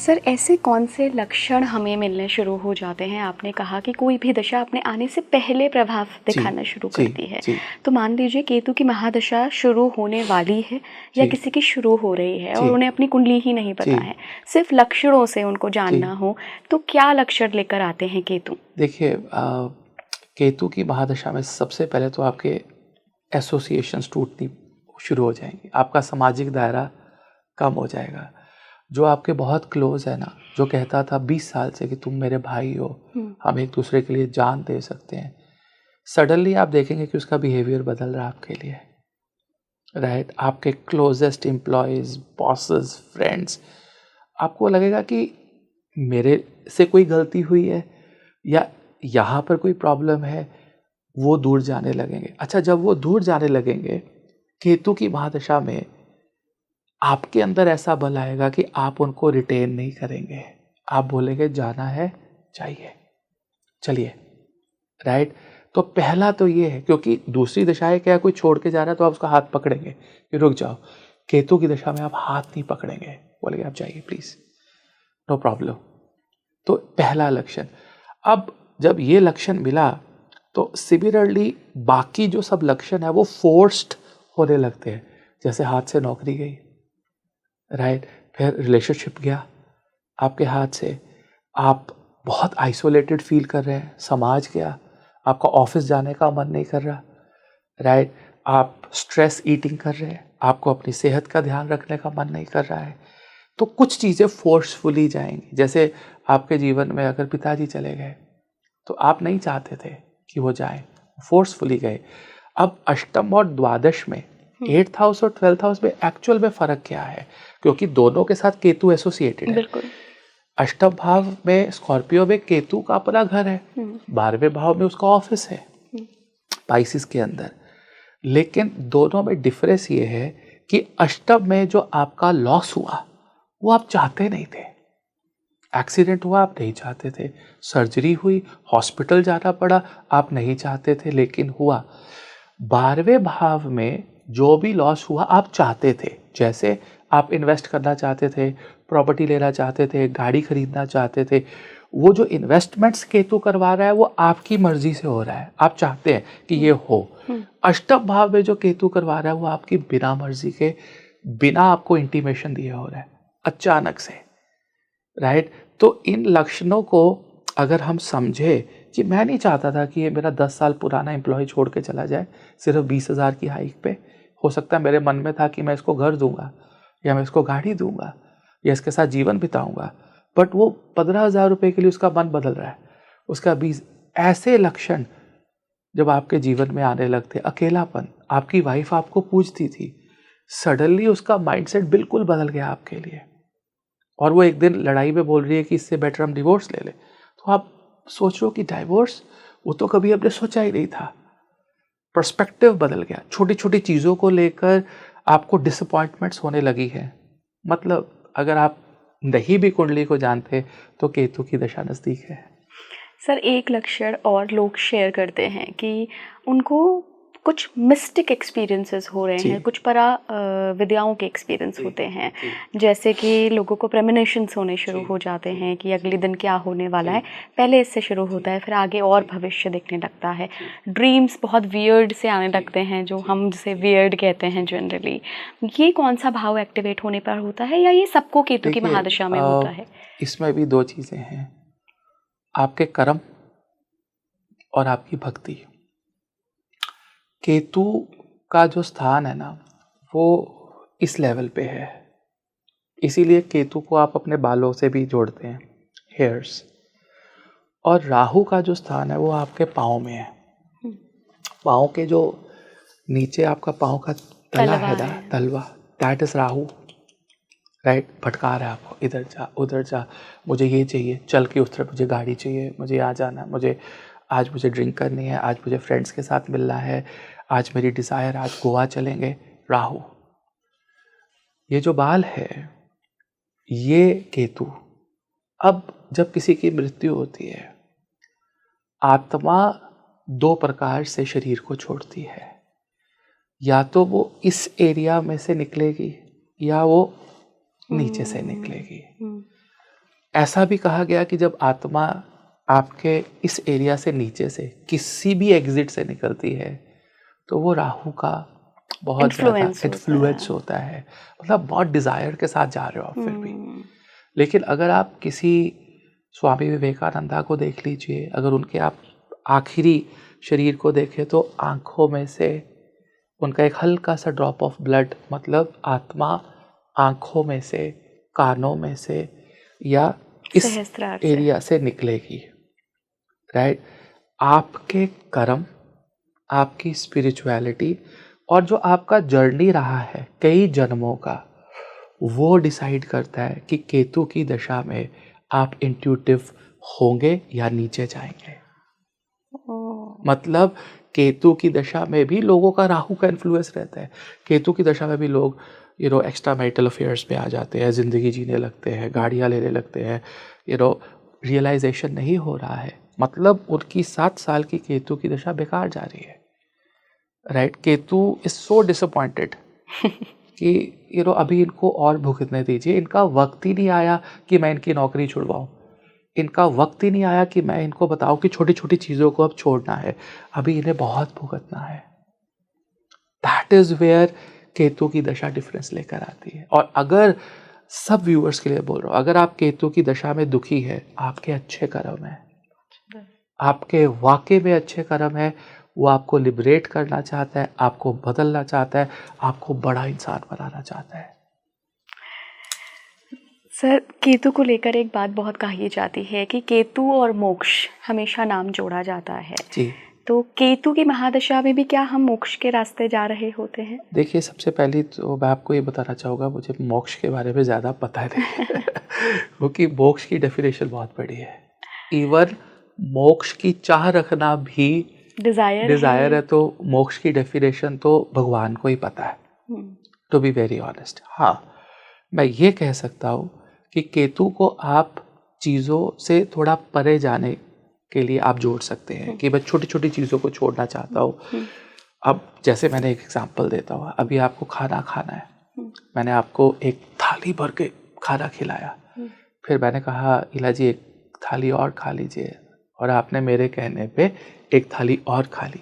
Sir ऐसे कौन से लक्षण हमें मिलने शुरू हो जाते हैं? आपने कहा कि कोई भी दशा अपने आने से पहले प्रभाव दिखाना शुरू करती है। तो मान लीजिए केतु की महादशा शुरू होने वाली है या किसी की शुरू हो रही है और उन्हें अपनी कुंडली ही नहीं पता है, सिर्फ लक्षणों से उनको जानना हो, तो क्या लक्षण लेकर आते हैं केतु? देखिए, केतु की महादशा में सबसे पहले तो आपके एसोसिएशंस टूटनी शुरू हो जाएंगी, आपका सामाजिक दायरा कम हो जाएगा। जो आपके बहुत क्लोज है ना, जो कहता था 20 साल से कि तुम मेरे भाई हो, हम एक दूसरे के लिए जान दे सकते हैं, सडनली आप देखेंगे कि उसका बिहेवियर बदल रहा है आपके लिए, राइट। आपके क्लोजेस्ट एम्प्लॉयज़, बॉसेस, फ्रेंड्स, आपको लगेगा कि मेरे से कोई गलती हुई है या यहाँ पर कोई प्रॉब्लम है, वो दूर जाने लगेंगे। अच्छा, जब वो दूर जाने लगेंगे, केतु की महादशा में आपके अंदर ऐसा बल आएगा कि आप उनको रिटेन नहीं करेंगे, आप बोलेंगे जाना है, चाहिए, चलिए, राइट। तो पहला तो ये है, क्योंकि दूसरी दशाएं क्या, कोई छोड़ के जा रहा है तो आप उसका हाथ पकड़ेंगे कि रुक जाओ। केतु की दशा में आप हाथ नहीं पकड़ेंगे, बोलेंगे आप जाइए प्लीज, नो प्रॉब्लम। तो पहला लक्षण। अब जब ये लक्षण मिला तो सिमिलरली बाकी जो सब लक्षण है वो फोर्स्ड होने लगते हैं। जैसे हाथ से नौकरी गई, राइट, फिर रिलेशनशिप गया आपके हाथ से, आप बहुत आइसोलेटेड फील कर रहे हैं, समाज गया, आपका ऑफिस जाने का मन नहीं कर रहा, राइट, आप स्ट्रेस ईटिंग कर रहे हैं, आपको अपनी सेहत का ध्यान रखने का मन नहीं कर रहा है। तो कुछ चीज़ें फोर्सफुली जाएंगी। जैसे आपके जीवन में अगर पिताजी चले गए तो आप नहीं चाहते थे कि वो जाएं, फोर्सफुली गए। अब अष्टम और द्वादश में, 8th हाउस और 12th हाउस में एक्चुअल में फ़र्क क्या है, क्योंकि दोनों के साथ केतु एसोसिएटेड है। अष्टम भाव में स्कॉर्पियो में केतु का अपना घर है, 12वें भाव में उसका ऑफिस है पाइसिस के अंदर। लेकिन दोनों में डिफरेंस ये है कि अष्टम में जो आपका लॉस हुआ वो आप चाहते नहीं थे, एक्सीडेंट हुआ आप नहीं चाहते थे, सर्जरी हुई, हॉस्पिटल जाना पड़ा, आप नहीं चाहते थे लेकिन हुआ। 12वें भाव में जो भी लॉस हुआ आप चाहते थे, जैसे आप इन्वेस्ट करना चाहते थे, प्रॉपर्टी लेना चाहते थे, गाड़ी खरीदना चाहते थे, वो जो इन्वेस्टमेंट्स केतु करवा रहा है वो आपकी मर्जी से हो रहा है, आप चाहते हैं कि ये हो। अष्टम भाव में जो केतु करवा रहा है वो आपकी बिना मर्जी के, बिना आपको इंटीमेशन दिए हो रहा है, अचानक से, राइट। तो इन लक्षणों को अगर हम समझे कि मैं नहीं चाहता था कि ये मेरा 10 साल पुराना एम्प्लॉय छोड़ के चला जाए सिर्फ 20,000 की हाइक पे, हो सकता है मेरे मन में था कि मैं इसको घर दूंगा या मैं इसको गाड़ी दूंगा या इसके साथ जीवन बिताऊंगा, बट वो 15,000 रुपये के लिए उसका मन बदल रहा है, उसका 20। ऐसे लक्षण जब आपके जीवन में आने लगते, अकेलापन, आपकी वाइफ आपको पूछती थी, सडनली उसका माइंडसेट बिल्कुल बदल गया आपके लिए, और वो एक दिन लड़ाई में बोल रही है कि इससे बेटर हम डिवोर्स ले लें, तो आप सोच रहे हो कि डाइवोर्स, वो तो कभी हमने सोचा ही नहीं था। पर्सपेक्टिव बदल गया, छोटी छोटी चीज़ों को लेकर आपको डिसअपॉइंटमेंट्स होने लगी है। मतलब अगर आप नहीं भी कुंडली को जानते तो केतु की दशा नज़दीक है। सर एक लक्षण और लोग शेयर करते हैं कि उनको कुछ मिस्टिक एक्सपीरियंसेस हो रहे हैं, कुछ परा विद्याओं के एक्सपीरियंस होते हैं, जैसे कि लोगों को प्रेमोनिशंस होने शुरू हो जाते हैं कि अगले दिन क्या होने वाला है, पहले इससे शुरू होता है, फिर आगे और भविष्य दिखने लगता है, ड्रीम्स बहुत वियर्ड से आने लगते हैं, जो हम जिसे वियर्ड कहते हैं जनरली। ये कौन सा भाव एक्टिवेट होने पर होता है या ये सबको केतु की महादशा में होता है? इसमें भी दो चीज़ें हैं, आपके कर्म और आपकी भक्ति। केतु का जो स्थान है ना वो इस लेवल पे है, इसीलिए केतु को आप अपने बालों से भी जोड़ते हैं, हेयर्स। और राहु का जो स्थान है वो आपके पाँव में है, पाँव के जो नीचे आपका पाँव का तला है ना, तलवा, दैट इज राहु, राइट। भटका रहा है आपको, इधर जा उधर जा, मुझे ये चाहिए, चल के उस तरफ, मुझे गाड़ी चाहिए, मुझे यहाँ जाना, मुझे आज मुझे ड्रिंक करनी है, आज मुझे फ्रेंड्स के साथ मिलना है, आज मेरी डिज़ायर, आज गोवा चलेंगे, राहु। ये जो बाल है ये केतु। अब जब किसी की मृत्यु होती है, आत्मा दो प्रकार से शरीर को छोड़ती है, या तो वो इस एरिया में से निकलेगी या वो नीचे से निकलेगी। ऐसा भी कहा गया कि जब आत्मा आपके इस एरिया से नीचे से किसी भी एग्जिट से निकलती है तो वो राहु का बहुत ज़्यादा इन्फ्लुएंस होता है, मतलब बहुत डिज़ायर के साथ जा रहे हो आप फिर भी। लेकिन अगर आप किसी स्वामी विवेकानंदा को देख लीजिए, अगर उनके आप आखिरी शरीर को देखें तो आंखों में से उनका एक हल्का सा ड्रॉप ऑफ ब्लड, मतलब आत्मा आंखों में से, कानों में से या इस एरिया से निकलेगी, राइट। आपके कर्म, आपकी स्पिरिचुअलिटी और जो आपका जर्नी रहा है कई जन्मों का, वो डिसाइड करता है कि केतु की दशा में आप इंट्यूटिव होंगे या नीचे जाएंगे। मतलब केतु की दशा में भी लोगों का राहु का इन्फ्लुएंस रहता है। केतु की दशा में भी लोग एक्स्ट्रा मैरिटल अफेयर्स में आ जाते हैं, ज़िंदगी जीने लगते हैं, गाड़ियाँ लेने लगते हैं, रियलाइजेशन नहीं हो रहा है, मतलब उनकी 7 साल की केतु की दशा बेकार जा रही है, right. Ketu is so disappointed कि अभी इनको और भुगतने दीजिए, इनका वक्त ही नहीं आया कि मैं इनकी नौकरी छुड़वाऊँ, इनका वक्त ही नहीं आया कि मैं इनको बताऊं कि छोटी छोटी चीज़ों को अब छोड़ना है, अभी इन्हें बहुत भुगतना है। दैट इज़ वेयर केतु की दशा डिफरेंस लेकर आती है। और अगर सब व्यूअर्स के लिए बोल रहा हूँ, अगर आप केतु की दशा में दुखी है, आपके अच्छे कर्म है, आपके वाकई में अच्छे कर्म है, वो आपको लिबरेट करना चाहता है, आपको बदलना चाहता है, आपको बड़ा इंसान बनाना चाहता है। सर, केतु को लेकर एक बात बहुत कही जाती है कि केतु और मोक्ष हमेशा नाम जोड़ा जाता है जी। तो केतु की महादशा में भी क्या हम मोक्ष के रास्ते जा रहे होते हैं? देखिए, सबसे पहले तो मैं आपको ये बताना चाहूँगा, मुझे मोक्ष के बारे में ज़्यादा पता नहीं क्योंकि मोक्ष की डेफिनेशन बहुत बड़ी है। इवन मोक्ष की चाह रखना भी डिज़ायर है, तो मोक्ष की डेफिनेशन तो भगवान को ही पता है, टू बी वेरी ऑनेस्ट। हाँ, मैं ये कह सकता हूँ कि केतु को आप चीज़ों से थोड़ा परे जाने के लिए आप जोड़ सकते हैं कि मैं छोटी छोटी चीज़ों को छोड़ना चाहता हूँ। अब जैसे मैंने एक एग्जांपल देता हूँ, अभी आपको खाना खाना है, मैंने आपको एक थाली भर के खाना खिलाया, फिर मैंने कहा इला जी एक थाली और खा लीजिए, और आपने मेरे कहने पे एक थाली और खा ली।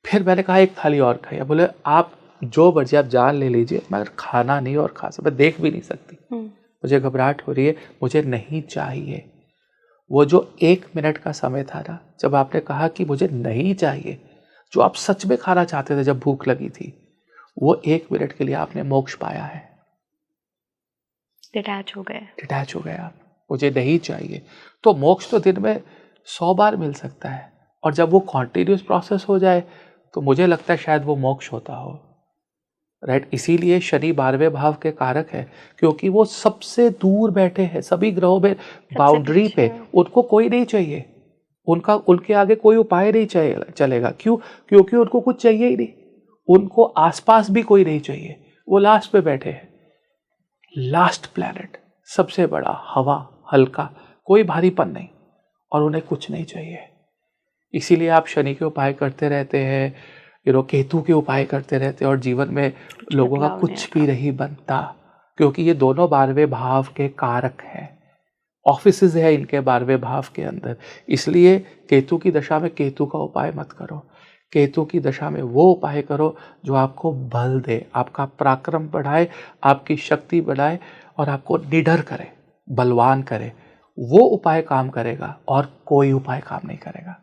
फिर मैंने कहा एक थाली और खाई, बोले आप जो मर्जी आप जान ले लीजिए, मगर खाना नहीं और खा सकता, मैं देख भी नहीं सकती, मुझे घबराहट हो रही है, मुझे नहीं चाहिए। वो जो 1 मिनट का समय था ना, जब आपने कहा कि मुझे नहीं चाहिए, जो आप सच में खाना चाहते थे जब भूख लगी थी, वो 1 मिनट के लिए आपने मोक्ष पाया है। डिटैच हो गए आप, मुझे नहीं चाहिए। तो मोक्ष तो दिन में 100 बार मिल सकता है, और जब वो कॉन्टिन्यूस प्रोसेस हो जाए तो मुझे लगता है शायद वो मोक्ष होता हो, राइट। इसीलिए शनि 12वें भाव के कारक है, क्योंकि वो सबसे दूर बैठे हैं सभी ग्रहों में, बाउंड्री पे, उनको कोई नहीं चाहिए, उनके आगे कोई उपाय नहीं चलेगा। क्यों? क्योंकि उनको कुछ चाहिए ही नहीं, उनको आसपास भी कोई नहीं चाहिए, वो लास्ट पे बैठे हैं, लास्ट प्लैनेट, सबसे बड़ा, हवा, हल्का, कोई भारीपन नहीं, और उन्हें कुछ नहीं चाहिए। इसीलिए आप शनि के उपाय करते रहते हैं, केतु के उपाय करते रहते हैं, और जीवन में लोगों का कुछ भी नहीं बनता, क्योंकि ये दोनों 12वें भाव के कारक हैं, ऑफिसेज है इनके 12वें भाव के अंदर। इसलिए केतु की दशा में केतु का उपाय मत करो, केतु की दशा में वो उपाय करो जो आपको बल दे, आपका पराक्रम बढ़ाए, आपकी शक्ति बढ़ाए, और आपको निडर करे, बलवान करे। वो उपाय काम करेगा और कोई उपाय काम नहीं करेगा।